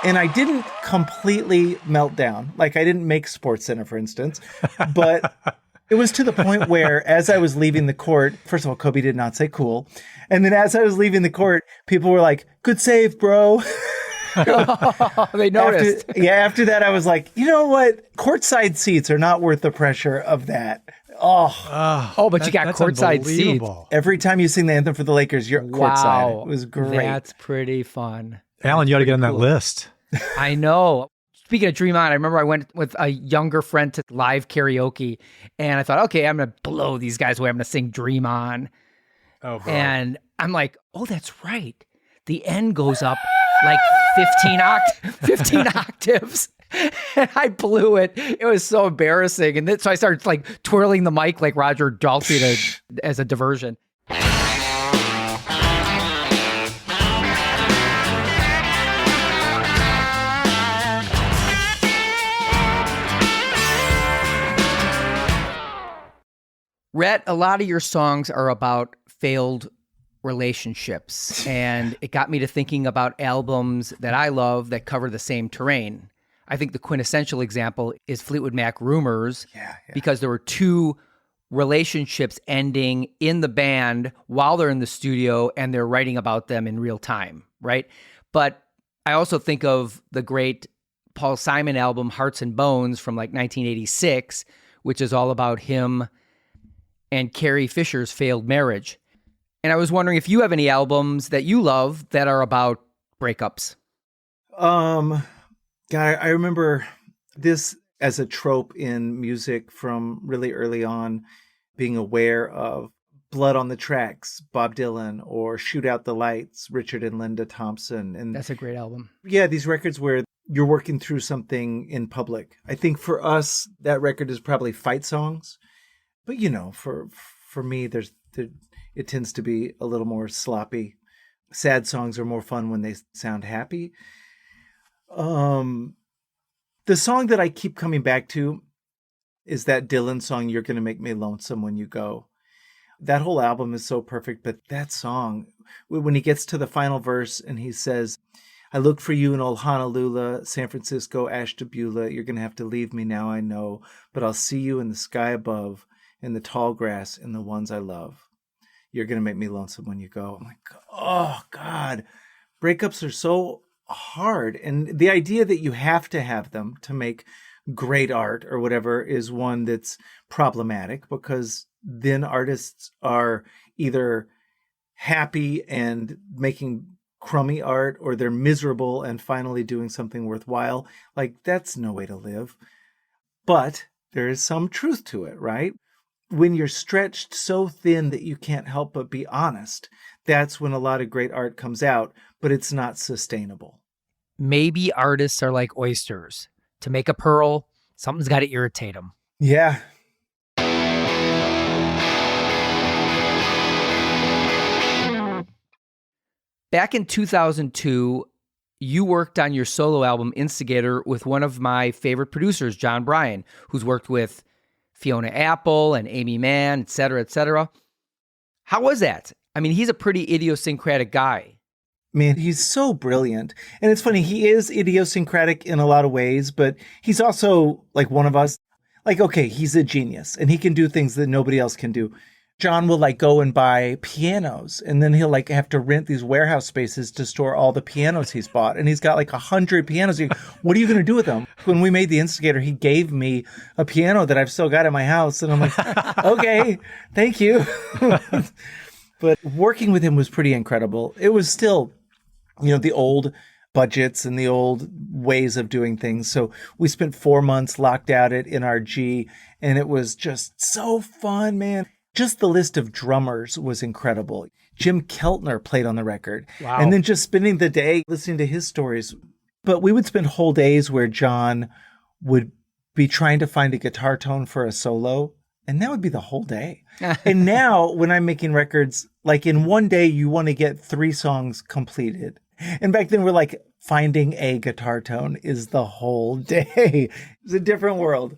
[SPEAKER 1] And I didn't completely melt down. Like, I didn't make SportsCenter, for instance. But it was to the point where, as I was leaving the court, first of all, Kobe did not say cool. And then as I was leaving the court, people were like, "Good save, bro."
[SPEAKER 2] They noticed.
[SPEAKER 1] After that, I was like, you know what? Courtside seats are not worth the pressure of that.
[SPEAKER 2] But you got courtside seats.
[SPEAKER 3] unbelievable.
[SPEAKER 1] Every time you sing the anthem for the Lakers, you're courtside.
[SPEAKER 2] Wow.
[SPEAKER 1] It was great.
[SPEAKER 2] That's pretty fun.
[SPEAKER 3] Alan, you ought to get on that list.
[SPEAKER 2] I know. Speaking of Dream On, I remember I went with a younger friend to live karaoke, and I thought, okay, I'm going to blow these guys away. I'm going to sing Dream On.
[SPEAKER 3] Oh, boy.
[SPEAKER 2] And I'm like, oh, that's right. The N goes up like 15 octaves. And I blew it. It was so embarrassing. And then, so I started like twirling the mic like Roger Daltrey as a diversion. Rhett, a lot of your songs are about failed relationships, and it got me to thinking about albums that I love that cover the same terrain. I think the quintessential example is Fleetwood Mac Rumors, because there were two relationships ending in the band while they're in the studio, and they're writing about them in real time, right? But I also think of the great Paul Simon album, Hearts and Bones, from like 1986, which is all about him and Carrie Fisher's failed marriage. And I was wondering if you have any albums that you love that are about breakups.
[SPEAKER 1] God, I remember this as a trope in music from really early on, being aware of Blood on the Tracks, Bob Dylan, or Shoot Out the Lights, Richard and Linda Thompson. And
[SPEAKER 2] that's a great album.
[SPEAKER 1] Yeah, these records where you're working through something in public. I think for us, that record is probably Fight Songs. But, you know, for me, it tends to be a little more sloppy. Sad songs are more fun when they sound happy. The song that I keep coming back to is that Dylan song, You're Gonna Make Me Lonesome When You Go. That whole album is so perfect, but that song, when he gets to the final verse and he says, "I look for you in old Honolulu, San Francisco, Ashtabula. You're gonna have to leave me now, I know, but I'll see you in the sky above, in the tall grass, in the ones I love. You're going to make me lonesome when you go." I'm like, oh, God. Breakups are so hard. And the idea that you have to have them to make great art or whatever is one that's problematic, because then artists are either happy and making crummy art, or they're miserable and finally doing something worthwhile. Like, that's no way to live. But there is some truth to it, right? When you're stretched so thin that you can't help but be honest, that's when a lot of great art comes out, but it's not sustainable.
[SPEAKER 2] Maybe artists are like oysters. To make a pearl, something's got to irritate them.
[SPEAKER 1] Yeah.
[SPEAKER 2] Back in 2002, you worked on your solo album, Instigator, with one of my favorite producers, John Bryan, who's worked with Fiona Apple and Amy Mann, et cetera, et cetera. How was that? I mean, he's a pretty idiosyncratic guy.
[SPEAKER 1] Man, he's so brilliant. And it's funny, he is idiosyncratic in a lot of ways, but he's also like one of us. Like, okay, he's a genius and he can do things that nobody else can do. John will like go and buy pianos, and then he'll like have to rent these warehouse spaces to store all the pianos he's bought. And he's got like 100 pianos. What are you going to do with them? When we made The Instigator, he gave me a piano that I've still got in my house. And I'm like, okay, thank you. But working with him was pretty incredible. It was still, the old budgets and the old ways of doing things. So we spent 4 months locked out at NRG, and it was just so fun, man. Just the list of drummers was incredible. Jim Keltner played on the record.
[SPEAKER 2] Wow.
[SPEAKER 1] And then just spending the day listening to his stories. But we would spend whole days where John would be trying to find a guitar tone for a solo, and that would be the whole day. And now when I'm making records, like in one day, you want to get 3 songs completed. And back then we're like, finding a guitar tone is the whole day. It's a different world.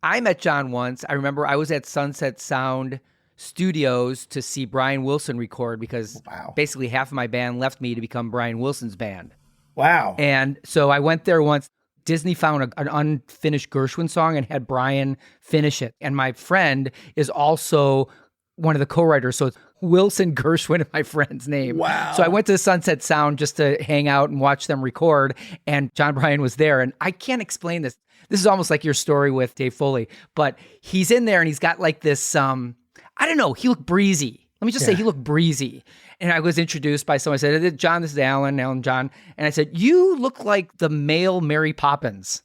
[SPEAKER 2] I met John once. I remember I was at Sunset Sound Studios to see Brian Wilson record because basically half of my band left me to become Brian Wilson's band.
[SPEAKER 1] Wow.
[SPEAKER 2] And so I went there once. Disney found an unfinished Gershwin song and had Brian finish it. And my friend is also one of the co-writers. So it's Wilson Gershwin is my friend's name.
[SPEAKER 1] Wow.
[SPEAKER 2] So I went to Sunset Sound just to hang out and watch them record. And John Bryan was there. And I can't explain this. This is almost like your story with Dave Foley. But he's in there and he's got like this, I don't know, he looked breezy. Let me just say he looked breezy. And I was introduced by someone. I said, John, this is Alan John. And I said, you look like the male Mary Poppins.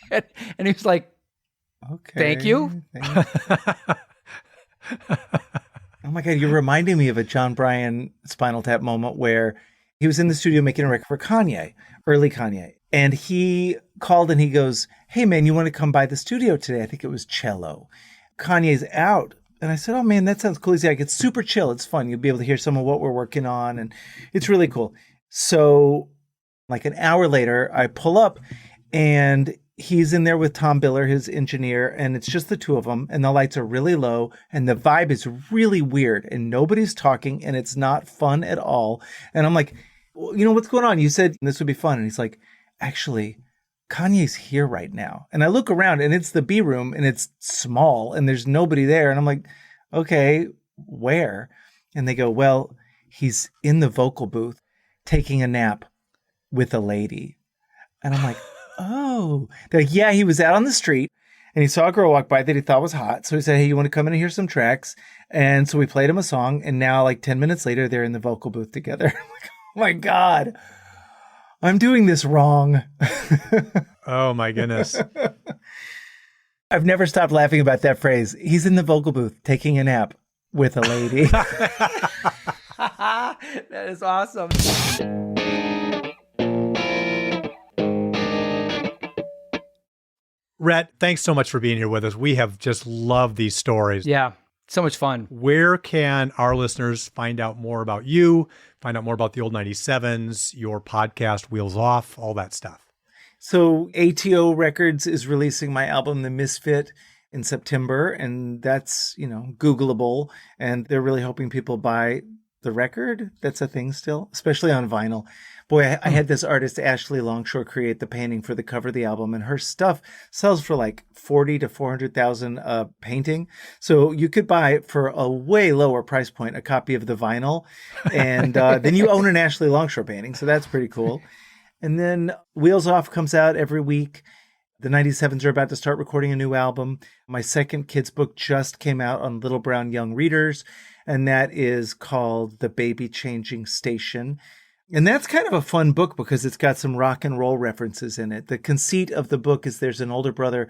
[SPEAKER 2] And he was like, okay, thank you.
[SPEAKER 1] Oh my God, you're reminding me of a John Bryan Spinal Tap moment where he was in the studio making a record for Kanye, early Kanye. And he called and he goes, hey man, you want to come by the studio today? I think it was Cello. Kanye's out. And I said, oh man, that sounds cool. He's like, it's super chill. It's fun. You'll be able to hear some of what we're working on. And it's really cool. So like an hour later, I pull up and he's in there with Tom Biller, his engineer, and it's just the two of them. And the lights are really low and the vibe is really weird and nobody's talking and it's not fun at all. And I'm like, well, what's going on? You said this would be fun. And he's like, actually, Kanye's here right now. And I look around and it's the B room and it's small and there's nobody there. And I'm like, okay, where? And they go, well, he's in the vocal booth taking a nap with a lady. And I'm like, oh. They're like, yeah, he was out on the street and he saw a girl walk by that he thought was hot. So he said, hey, you want to come in and hear some tracks? And so we played him a song. And now like 10 minutes later, they're in the vocal booth together. I'm like, oh my God. I'm doing this wrong.
[SPEAKER 3] Oh, my goodness.
[SPEAKER 1] I've never stopped laughing about that phrase. He's in the vocal booth taking a nap with a lady.
[SPEAKER 2] That is awesome.
[SPEAKER 3] Rhett, thanks so much for being here with us. We have just loved these stories.
[SPEAKER 2] Yeah, so much fun.
[SPEAKER 3] Where can our listeners find out more about you, find out more about the old 97's, your podcast, Wheels Off, all that stuff?
[SPEAKER 1] So ATO Records is releasing my album, The Misfit, in September, and that's, Googleable, and they're really hoping people buy the record. That's a thing still, especially on vinyl. Boy, I had this artist, Ashley Longshore, create the painting for the cover of the album, and her stuff sells for like 40 to 400,000 a painting. So you could buy for a way lower price point a copy of the vinyl, and then you own an Ashley Longshore painting. So that's pretty cool. And then Wheels Off comes out every week. The 97's are about to start recording a new album. My second kids book just came out on Little Brown Young Readers, and that is called The Baby Changing Station. And that's kind of a fun book because it's got some rock and roll references in it. The conceit of the book is there's an older brother.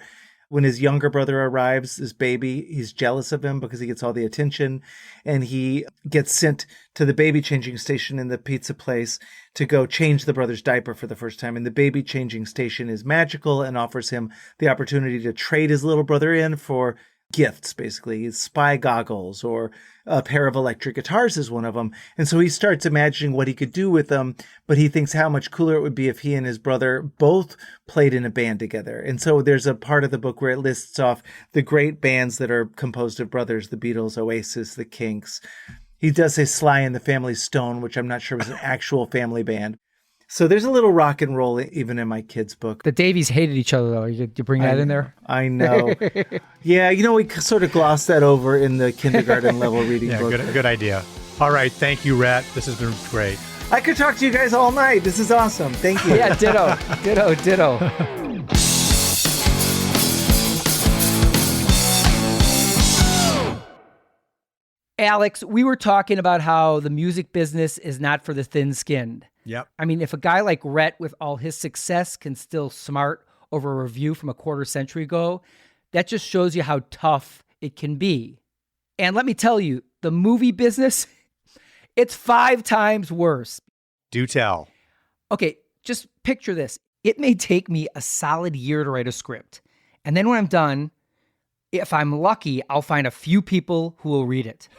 [SPEAKER 1] When his younger brother arrives, his baby, he's jealous of him because he gets all the attention. And he gets sent to the baby changing station in the pizza place to go change the brother's diaper for the first time. And the baby changing station is magical and offers him the opportunity to trade his little brother in for gifts, basically. Spy goggles or a pair of electric guitars is one of them. And so he starts imagining what he could do with them, but he thinks how much cooler it would be if he and his brother both played in a band together. And so there's a part of the book where it lists off the great bands that are composed of brothers, the Beatles, Oasis, the Kinks. He does say Sly and the Family Stone, which I'm not sure was an actual family band. So there's a little rock and roll even in my kids' book.
[SPEAKER 2] The Davies hated each other, though. You bring that in there?
[SPEAKER 1] I know. Yeah, we sort of glossed that over in the kindergarten level reading book.
[SPEAKER 3] Good idea. All right. Thank you, Rhett. This has been great.
[SPEAKER 1] I could talk to you guys all night. This is awesome. Thank you.
[SPEAKER 2] Yeah, ditto. Alex, we were talking about how the music business is not for the thin-skinned.
[SPEAKER 3] Yep.
[SPEAKER 2] I mean, if a guy like Rhett with all his success can still smart over a review from a quarter century ago, that just shows you how tough it can be. And let me tell you, the movie business, it's 5 times worse.
[SPEAKER 3] Do tell.
[SPEAKER 2] Okay, just picture this. It may take me a solid year to write a script. And then when I'm done, if I'm lucky, I'll find a few people who will read it.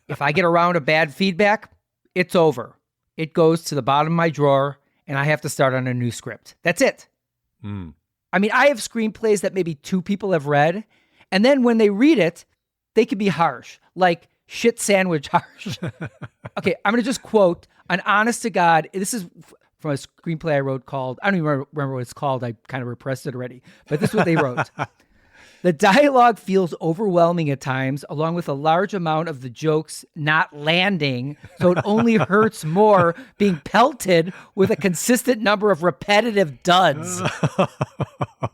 [SPEAKER 2] If I get around a bad feedback, it's over. It goes to the bottom of my drawer, and I have to start on a new script. That's it. I mean, I have screenplays that maybe 2 people have read, and then when they read it, they can be harsh, like shit sandwich harsh. Okay, I'm going to just quote an honest to God, this is from a screenplay I wrote called, I don't even remember what it's called. I kind of repressed it already, but this is what they wrote. The dialogue feels overwhelming at times, along with a large amount of the jokes not landing, so it only hurts more being pelted with a consistent number of repetitive duds.
[SPEAKER 3] Oh,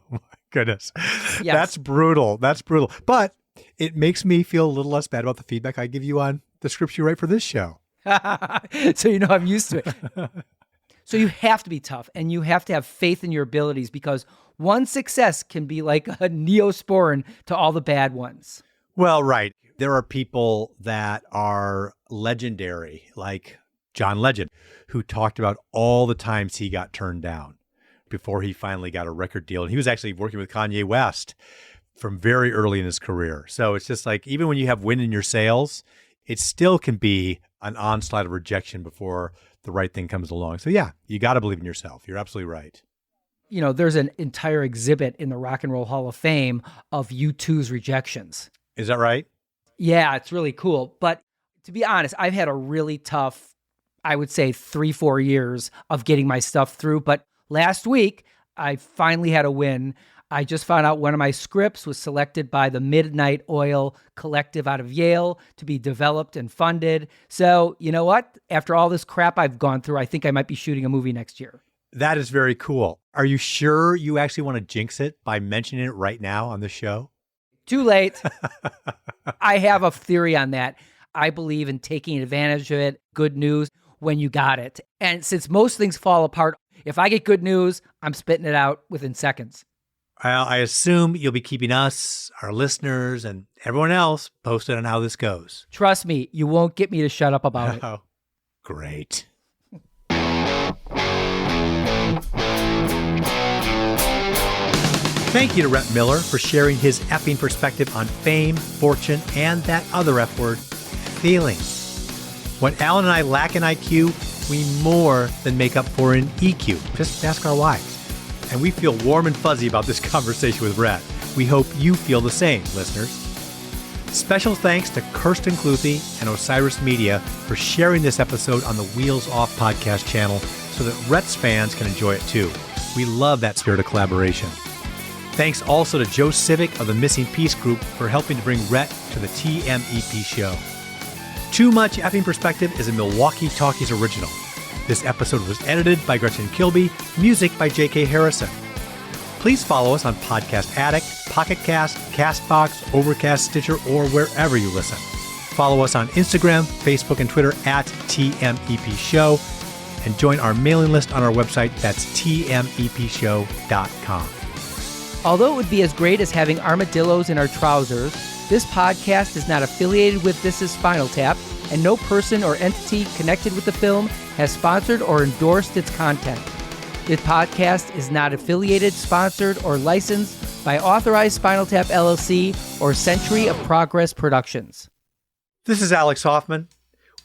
[SPEAKER 3] my goodness.
[SPEAKER 2] Yes.
[SPEAKER 3] That's brutal. But it makes me feel a little less bad about the feedback I give you on the scripts you write for this show.
[SPEAKER 2] So I'm used to it. So you have to be tough, and you have to have faith in your abilities, because one success can be like a neosporin to all the bad ones.
[SPEAKER 3] Well, right. There are people that are legendary, like John Legend, who talked about all the times he got turned down before he finally got a record deal. And he was actually working with Kanye West from very early in his career. So it's just like, even when you have wind in your sails, it still can be an onslaught of rejection before the right thing comes along. So yeah, you got to believe in yourself. You're absolutely right.
[SPEAKER 2] There's an entire exhibit in the Rock and Roll Hall of Fame of U2's rejections.
[SPEAKER 3] Is that right?
[SPEAKER 2] Yeah, it's really cool. But to be honest, I've had a really tough, I would say 3-4 years of getting my stuff through. But last week, I finally had a win. I just found out one of my scripts was selected by the Midnight Oil Collective out of Yale to be developed and funded. So you know what? After all this crap I've gone through, I think I might be shooting a movie next year.
[SPEAKER 3] That is very cool. Are you sure you actually want to jinx it by mentioning it right now on the show?
[SPEAKER 2] Too late. I have a theory on that. I believe in taking advantage of it. Good news when you got it. And since most things fall apart, if I get good news, I'm spitting it out within seconds.
[SPEAKER 3] I assume you'll be keeping us, our listeners, and everyone else posted on how this goes.
[SPEAKER 2] Trust me, you won't get me to shut up about it.
[SPEAKER 3] Oh, great. Thank you to Rhett Miller for sharing his effing perspective on fame, fortune, and that other F word, feelings. When Alan and I lack in IQ, we more than make up for in EQ. Just ask our wives. And we feel warm and fuzzy about this conversation with Rhett. We hope you feel the same, listeners. Special thanks to Kirsten Cluthy and Osiris Media for sharing this episode on the Wheels Off podcast channel so that Rhett's fans can enjoy it too. We love that spirit of collaboration. Thanks also to Joe Civic of the Missing Piece Group for helping to bring Rhett to the TMEP show. Too Much Effing Perspective is a Milwaukee Talkies original. This episode was edited by Gretchen Kilby, music by J.K. Harrison. Please follow us on Podcast Addict, Pocket Cast, CastBox, Overcast, Stitcher, or wherever you listen. Follow us on Instagram, Facebook, and Twitter at TMEP Show, and join our mailing list on our website. That's tmepshow.com.
[SPEAKER 2] Although it would be as great as having armadillos in our trousers, this podcast is not affiliated with This Is Spinal Tap, and no person or entity connected with the film has sponsored or endorsed its content. This podcast is not affiliated, sponsored, or licensed by Authorized Spinal Tap LLC or Century of Progress Productions.
[SPEAKER 3] This is Alex Hoffman.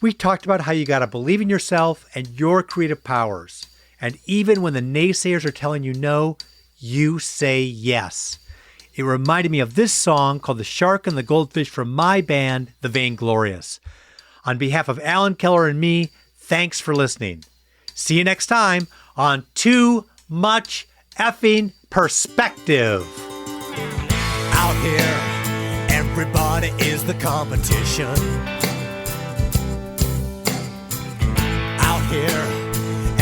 [SPEAKER 3] We talked about how you got to believe in yourself and your creative powers. And even when the naysayers are telling you no, you say yes. It reminded me of this song called The Shark and the Goldfish from my band, The Vainglorious. On behalf of Alan Keller and me, thanks for listening. See you next time on Too Much Effing Perspective.
[SPEAKER 7] Out here, everybody is the competition. Out here,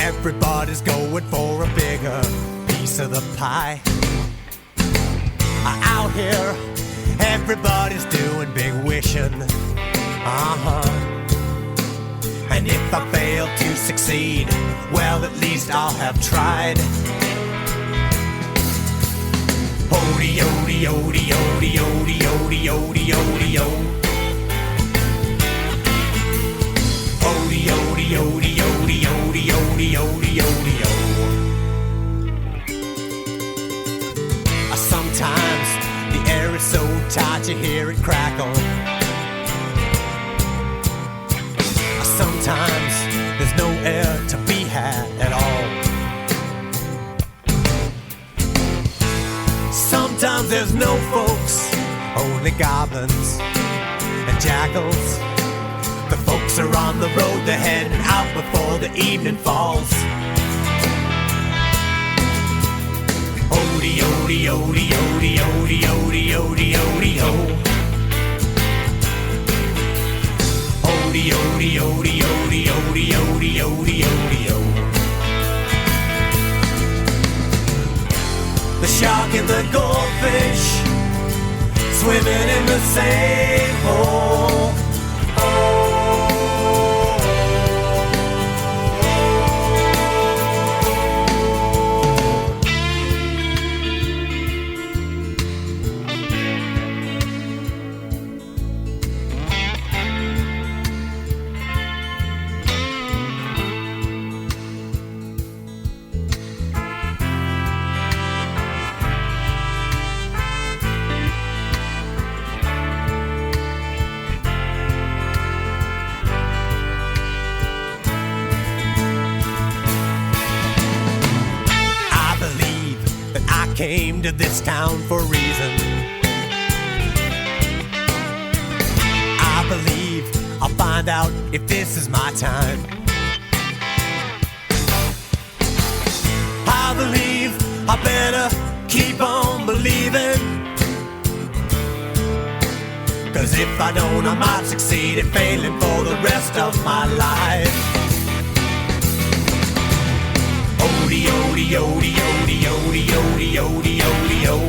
[SPEAKER 7] everybody's going for a bigger piece of the pie. Out here, everybody's doing big wishing. And if I fail to succeed, well, at least I'll have tried. Odie, odie, odie, odie, odie, odie, odie, odie, odie. Odie, odie, odie, odie, odie, odie, odie, odie, odie. Sometimes the air is so tight you hear it crackle. Sometimes there's no air to be had at all. Sometimes there's no folks, only goblins and jackals. The folks are on the road, they're heading out before the evening falls. Odie, odie, odie, odie, odie, odie, odie, odie, ho. Odie, odie, odie, odie, odie, odie, odie, odie, oh. The shark and the goldfish swimming in the same hole. Came to this town for a reason. I believe I'll find out if this is my time. I believe I better keep on believing, 'cause if I don't, I might succeed at failing for the rest of my life. Odie, odie, odie, odie, odie, odie, odie, odie, oh.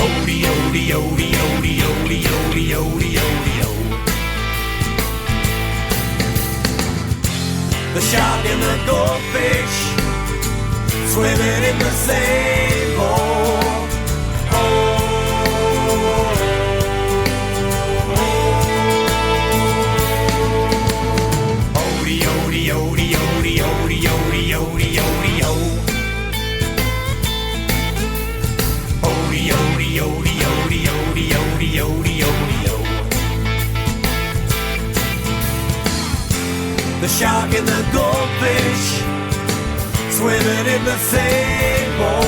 [SPEAKER 7] Odie, odie, odie, odie, odie, odie, odie, odie, oh. The shark and the goldfish swimming in the same hole. The shark and the goldfish swimming in the same bowl.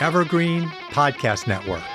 [SPEAKER 3] Evergreen Podcast Network.